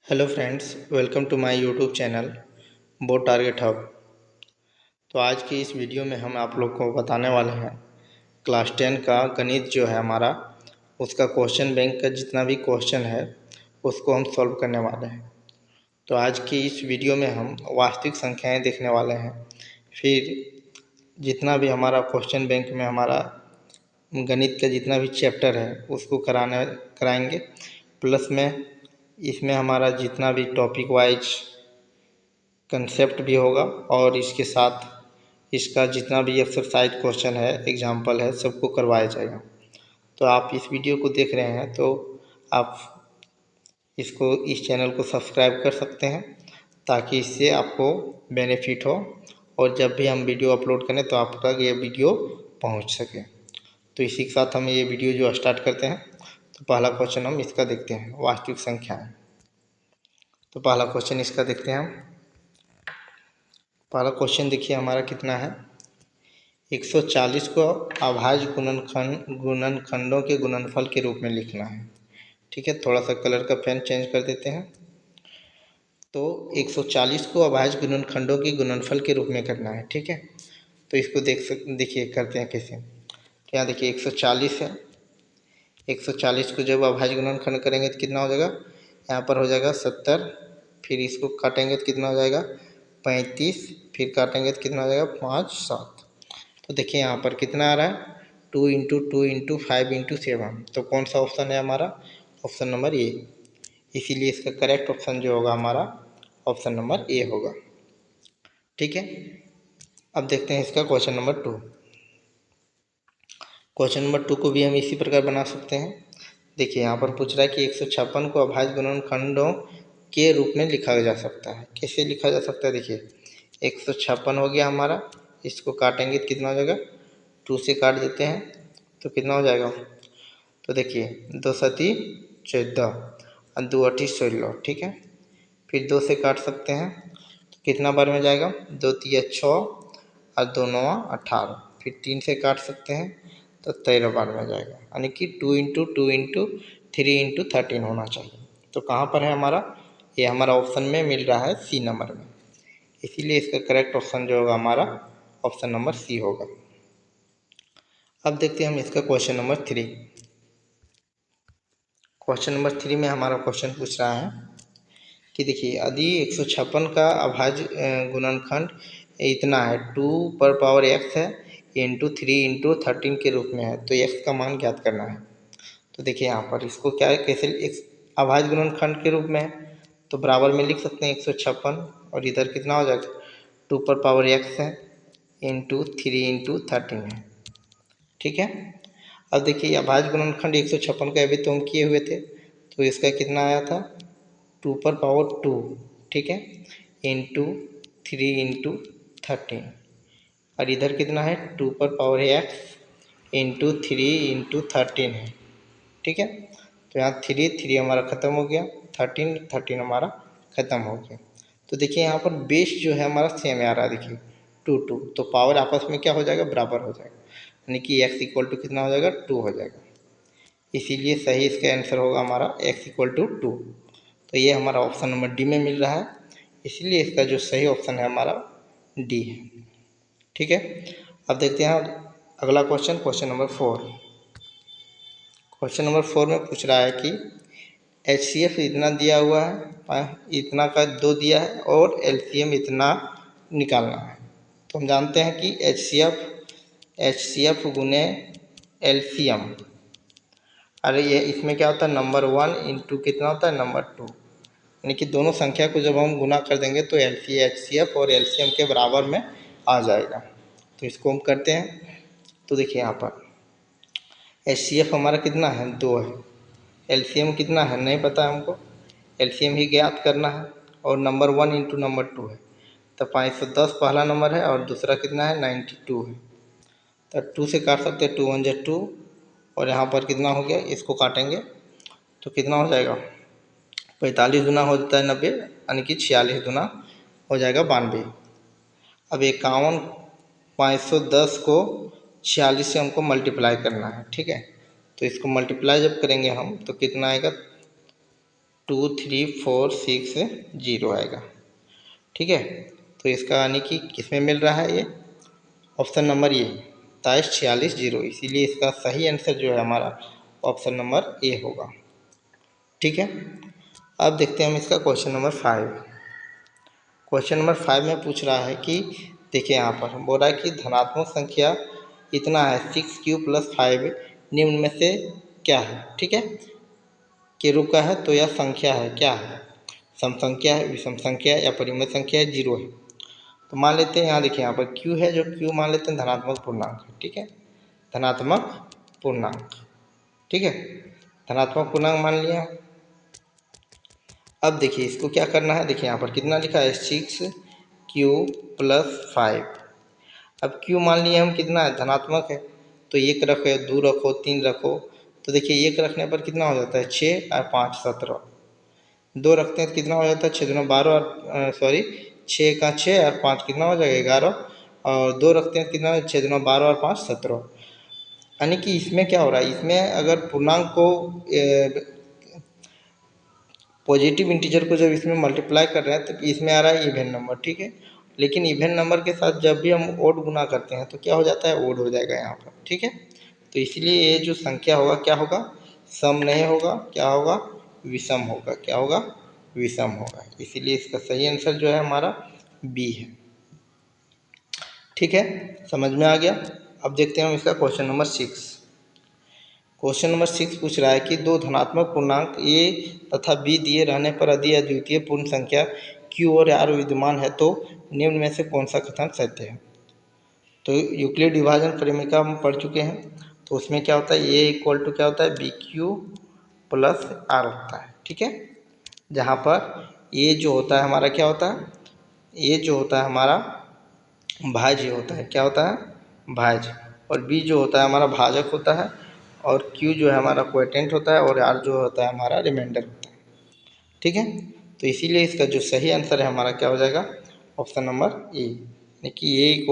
Hello friends, welcome to my YouTube channel board target hub. तो आज की इस वीडियो में हम आप लोग को बताने वाले हैं क्लास 10 का गणित जो है हमारा, उसका क्वेश्चन बैंक का जितना भी क्वेश्चन है उसको हम सॉल्व करने वाले हैं। तो आज की इस वीडियो में हम वास्तविक संख्याएं देखने वाले हैं। फिर जितना भी हमारा क्वेश्चन बैंक में हमारा गणित का जितना भी चैप्टर है उसको कराएंगे। प्लस में इसमें हमारा जितना भी टॉपिक वाइज कंसेप्ट भी होगा और इसके साथ इसका जितना भी एक्सरसाइज क्वेश्चन है, एग्जाम्पल है, सबको करवाया जाएगा। तो आप इस वीडियो को देख रहे हैं तो आप इस चैनल को सब्सक्राइब कर सकते हैं ताकि इससे आपको बेनिफिट हो और जब भी हम वीडियो अपलोड करें तो आप तक ये वीडियो पहुंच सके। तो इसी के साथ हम ये वीडियो जो स्टार्ट करते हैं। तो पहला क्वेश्चन हम इसका देखते हैं, वास्तविक संख्याएं। तो पहला क्वेश्चन इसका देखते हैं हम। पहला क्वेश्चन देखिए हमारा कितना है। 140 को अभाज्य गुणनखंडों के गुणनफल के रूप में लिखना है। ठीक है, थोड़ा सा कलर का पेन चेंज कर देते हैं। तो 140 को अभाज्य गुणनखंडों के गुणनफल के रूप में करना है। ठीक है, तो इसको देखिए करते हैं कैसे। तो यहाँ देखिए 140 है। 140 को जब अभाज्य गुणनखंड करेंगे तो कितना हो जाएगा, यहाँ पर हो जाएगा 70। फिर इसको काटेंगे तो कितना हो जाएगा 35। फिर काटेंगे तो कितना हो जाएगा 5 7। तो देखिए यहाँ पर कितना आ रहा है 2 इंटू 2 इंटू 5 इंटू 7। तो कौन सा ऑप्शन है हमारा, ऑप्शन नंबर ए। इसीलिए इसका करेक्ट ऑप्शन जो होगा हमारा ऑप्शन नंबर ए होगा। ठीक है, अब देखते हैं इसका क्वेश्चन नंबर 2। क्वेश्चन नंबर 2 को भी हम इसी प्रकार बना सकते हैं। देखिए यहाँ पर पूछ रहा है कि 156 को अभाज्य गुणनखंडों के रूप में लिखा जा सकता है। कैसे लिखा जा सकता है, देखिए 156 हो गया हमारा, इसको काटेंगे तो कितना हो जाएगा, 2 से काट देते हैं तो कितना हो जाएगा। तो देखिए 2 सती 14 और 2 अठी 16। ठीक है, फिर 2 से काट सकते हैं तो कितना बार में जाएगा, 2 तिया 6 और 2 नवा 18। फिर 3 से काट सकते हैं तो 13 बार में जाएगा, यानी कि 2 इंटू 2 इंटू 3 इंटू 13 होना चाहिए। तो कहाँ पर है हमारा, ये हमारा ऑप्शन में मिल रहा है सी नंबर में। इसीलिए इसका करेक्ट ऑप्शन जो होगा हमारा ऑप्शन नंबर सी होगा। अब देखते हैं हम इसका क्वेश्चन नंबर 3। क्वेश्चन नंबर 3 में हमारा क्वेश्चन पूछ रहा है कि देखिए यदि 156 का अभाज्य गुणनखंड इतना है, 2 पर पावर x है इंटू 3 इंटू 13 के रूप में है, तो x का मान ज्ञात करना है। तो देखिए यहाँ पर इसको क्या है, कैसे अभाज्य गुणनखंड के रूप में है तो बराबर में लिख सकते हैं 156 और इधर कितना हो जाएगा 2 पर पावर x है इंटू 3 इंटू 13 है। ठीक है, अब देखिए अभाज्य गुणनखंड 156 का अभी तो हम किए हुए थे, तो इसका कितना आया था 2 पर पावर 2। ठीक है, इंटू 3 इंटू 13 और इधर कितना है 2 पर पावर x इंटू 3 इंटू 13 है। ठीक है, तो यहाँ 3 हमारा ख़त्म हो गया, 13 हमारा ख़त्म हो गया। तो देखिए यहाँ पर बेस जो है हमारा सेम आ रहा है, देखिए 2 तो पावर आपस में क्या हो जाएगा, बराबर हो जाएगा, यानी कि x इक्वल टू कितना हो जाएगा 2 हो जाएगा। इसीलिए सही इसका आंसर होगा हमारा x इक्वल टू 2। तो ये हमारा ऑप्शन नंबर डी में मिल रहा है, इसलिए इसका जो सही ऑप्शन है हमारा डी है। ठीक है, अब देखते हैं अगला question, question number 4। Question number 4 में पूछ रहा है कि HCF इतना दिया हुआ है, इतना का 2 दिया है और LCM इतना निकालना है। तो हम जानते हैं कि HCF गुने LCM, अरे ये इसमें क्या होता है नंबर 1 इंटू कितना होता है नंबर 2, यानी कि दोनों संख्या को जब हम गुना कर देंगे तो HCF और LCM के बराबर में आ जाएगा। तो इसको हम करते हैं। तो देखिए यहाँ पर HCF हमारा कितना है 2 है, LCM कितना है नहीं पता है हमको, LCM ही ज्ञात करना है और नंबर 1 इंटू नंबर 2 है। तो 510 पहला नंबर है और दूसरा कितना है 92 है। तो 2 से काट सकते हैं, 2 1 जा 2 और यहाँ पर कितना हो गया, इसको काटेंगे तो कितना हो जाएगा 45 गुना हो जाता है 90, यानी कि 46 गुना हो जाएगा 92। अब 51 510 को 46 से हमको मल्टीप्लाई करना है। ठीक है, तो इसको मल्टीप्लाई जब करेंगे हम तो कितना आएगा 23460 आएगा। ठीक है, तो इसका यानी कि किसमें मिल रहा है ये ऑप्शन नंबर ए 2746 इसीलिए इसका सही आंसर जो है हमारा ऑप्शन नंबर ए होगा। ठीक है, अब देखते हैं हम इसका क्वेश्चन नंबर 5। क्वेश्चन नंबर 5 में पूछ रहा है कि देखिए यहाँ पर बोल रहा है कि धनात्मक संख्या इतना है 6 + 5 निम्न में से क्या है। ठीक है, के रूप का है तो यह संख्या है, क्या है, सम संख्या है, विषम संख्या है या परिमेय संख्या है, जीरो है। तो मान लेते हैं यहाँ देखिए यहाँ पर q है, जो q मान लेते हैं धनात्मक पूर्णांक है। ठीक है, धनात्मक पूर्णांक। ठीक है, धनात्मक पूर्णांक मान लिया। अब देखिए इसको क्या करना है, देखिए यहाँ पर कितना लिखा है 6q + 5। अब q मान लिया हम कितना है, धनात्मक है, तो 1 रखो, 2 रखो, 3 रखो, तो देखिए 1 रखने पर कितना हो जाता है 6 और 5 17। 2 रखते हैं तो कितना हो जाता है 6 दूना 12 और सॉरी 6 का 6 और 5 कितना हो जाएगा 11, और 2 रखते हैं कितना 6 दूना 12 और 5 17। यानी कि इसमें क्या हो रहा है, इसमें अगर पूर्णांक को पॉजिटिव इंटीजर को जब इसमें मल्टीप्लाई कर रहे हैं तो इसमें आ रहा है इवन नंबर। ठीक है, लेकिन इवन नंबर के साथ जब भी हम ओड गुना करते हैं तो क्या हो जाता है, ओड हो जाएगा यहाँ पर। ठीक है, तो इसलिए ये जो संख्या होगा क्या होगा, सम नहीं होगा, क्या होगा, विषम होगा। क्या होगा, विषम होगा। इसीलिए इसका सही आंसर जो है हमारा बी है। ठीक है, समझ में आ गया। अब देखते हैं हम इसका क्वेश्चन नंबर 6। क्वेश्चन नंबर 6 पूछ रहा है कि दो धनात्मक पूर्णांक a तथा b दिए रहने पर यदि अद्वितीय पूर्ण संख्या q और r विद्यमान है तो निम्न में से कौन सा कथन सत्य है। तो यूक्लिड विभाजन परिमेय हम पढ़ चुके हैं, तो उसमें क्या होता है a = क्या होता है bq + r होता है। ठीक है, जहाँ पर a जो होता है हमारा क्या होता है, a जो होता है हमारा भाज्य होता है। क्या होता है, भाज्य। और b जो होता है हमारा भाजक होता है, और q जो है हमारा क्वोटिएंट होता है, और r जो होता है हमारा रिमाइंडर होता है। ठीक है, तो इसीलिए इसका जो सही आंसर है हमारा क्या हो जाएगा, ऑप्शन नंबर ए, यानी कि a =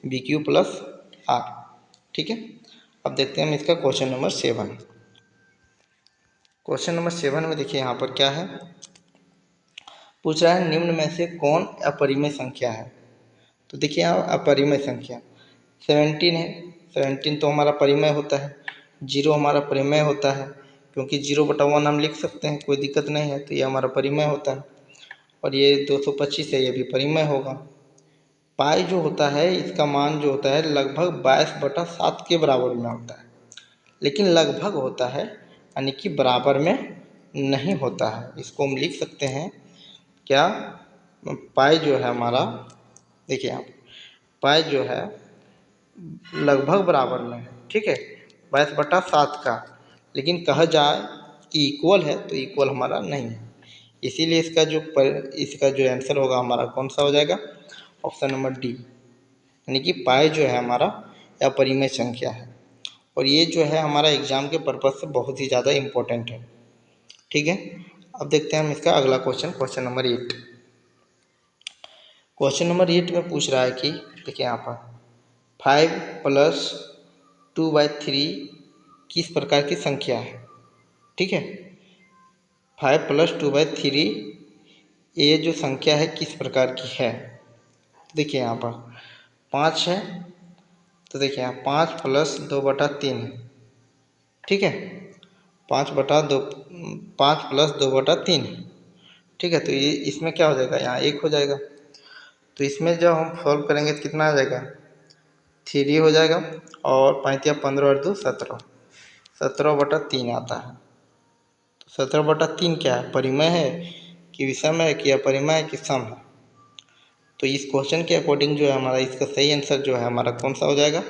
bq + r। ठीक है, अब देखते हैं हम इसका क्वेश्चन नंबर 7। क्वेश्चन नंबर 7 में देखिए यहाँ पर क्या है, पूछ रहा है निम्न में से कौन अपरिमेय संख्या है। तो देखिए यहाँ अपरिमेय संख्या 17 है। 17 तो हमारा परिमेय होता है, 0 हमारा परिमेय होता है, क्योंकि 0/1 हम लिख सकते हैं, कोई दिक्कत नहीं है, तो ये हमारा परिमेय होता है। और ये 225 है, ये भी परिमेय होगा। पाई जो होता है इसका मान जो होता है लगभग 22/7 के बराबर में होता है, लेकिन लगभग होता है, यानी कि बराबर में नहीं होता है। इसको हम लिख सकते हैं क्या, पाई जो है हमारा, देखिए आप पाई जो है लगभग बराबर में है। ठीक है, 22/7 का, लेकिन कहा जाए कि इक्वल है तो इक्वल हमारा नहीं है। इसीलिए इसका जो आंसर होगा हमारा कौन सा हो जाएगा, ऑप्शन नंबर डी, यानी कि पाई जो है हमारा अपरिमेय संख्या है। और ये जो है हमारा एग्जाम के पर्पज से बहुत ही ज़्यादा इम्पोर्टेंट है। ठीक है, अब देखते हैं हम इसका अगला question, question number 8। Question number 8 में पूछ रहा है कि देखिए यहाँ पर 5 + 2/3 किस प्रकार की संख्या है। ठीक है, 5 + 2/3 ये जो संख्या है किस प्रकार की है। देखिए यहाँ पर 5 है, तो देखिए यहाँ 5 + 2/3 है। ठीक है, 5/2 5 + 2/3 है। ठीक है, तो ये इसमें क्या हो जाएगा, यहाँ 1 हो जाएगा। तो इसमें जब हम सॉल्व करेंगे तो कितना आ जाएगा, 3 हो जाएगा, और 5 या 15 और 2 17, 17/3 आता है। तो 17/3 क्या है, परिमेय है कि विषम है कि अपरिमेय है कि सम है। तो इस क्वेश्चन के अकॉर्डिंग जो है हमारा इसका सही आंसर जो है हमारा कौन सा हो जाएगा,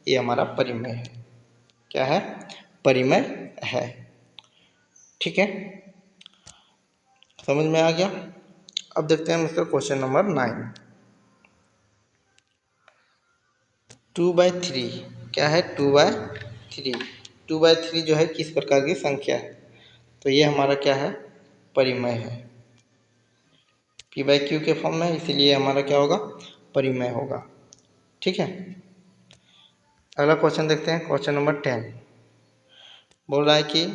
ये हमारा परिमेय है। क्या है, परिमेय है। ठीक है, समझ में आ गया। अब देखते हैं हम इसका क्वेश्चन नंबर 9। 2/3 क्या है, 2/3, 2/3 जो है किस प्रकार की संख्या है। तो ये हमारा क्या है, परिमेय है। p/q के फॉर्म में, इसीलिए हमारा क्या होगा, परिमेय होगा। ठीक है, अगला क्वेश्चन देखते हैं, क्वेश्चन नंबर 10। बोल रहा है कि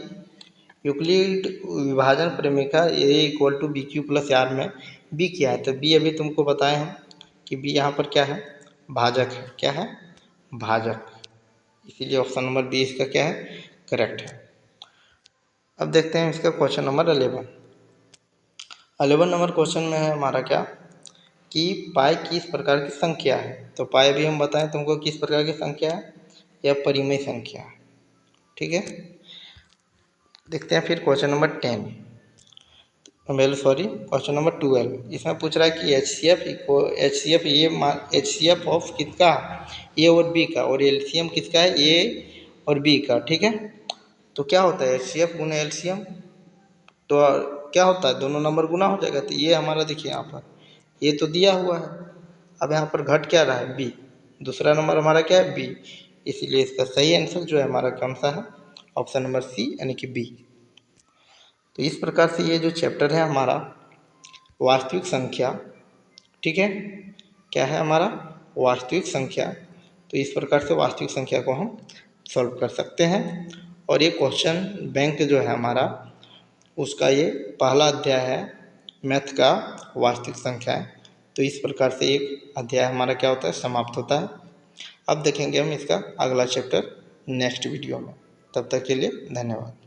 यूक्लिड विभाजन प्रमेय A equal to B Q plus R में बी क्या है, तो बी अभी तुमको बताए हैं कि बी यहाँ पर क्या है, भाजक है। क्या है, भाजक। इसीलिए ऑप्शन नंबर बी इसका क्या है, करेक्ट है। अब देखते हैं इसका क्वेश्चन नंबर 11 नंबर क्वेश्चन में है हमारा क्या, कि पाई किस प्रकार की संख्या है। तो पाई भी हम बताएं तुमको किस प्रकार की संख्या है, यह परिमेय संख्या है। ठीक है, देखते हैं फिर क्वेश्चन नंबर 12। इसमें पूछ रहा है कि एच सी एफ ऑफ किसका, ए और बी का, और एलसीएम किसका है, ए और बी का। ठीक है, तो क्या होता है एच सी एफ गुना एलसीएम, तो क्या होता है, दोनों नंबर गुना हो जाएगा। तो ये हमारा देखिए यहाँ पर ये तो दिया हुआ है, अब यहाँ पर घट क्या रहा है, बी। दूसरा नंबर हमारा क्या है, बी। इसीलिए इसका सही आंसर जो है हमारा कौन सा है, ऑप्शन नंबर सी यानी कि बी। तो इस प्रकार से ये जो चैप्टर है हमारा वास्तविक संख्या, ठीक है, क्या है हमारा, वास्तविक संख्या। तो इस प्रकार से वास्तविक संख्या को हम सॉल्व कर सकते हैं। और ये क्वेश्चन बैंक जो है हमारा, उसका ये पहला अध्याय है मैथ का, वास्तविक संख्या है। तो इस प्रकार से एक अध्याय हमारा क्या होता है, समाप्त होता है। अब देखेंगे हम इसका अगला चैप्टर नेक्स्ट वीडियो में। तब तक के लिए धन्यवाद।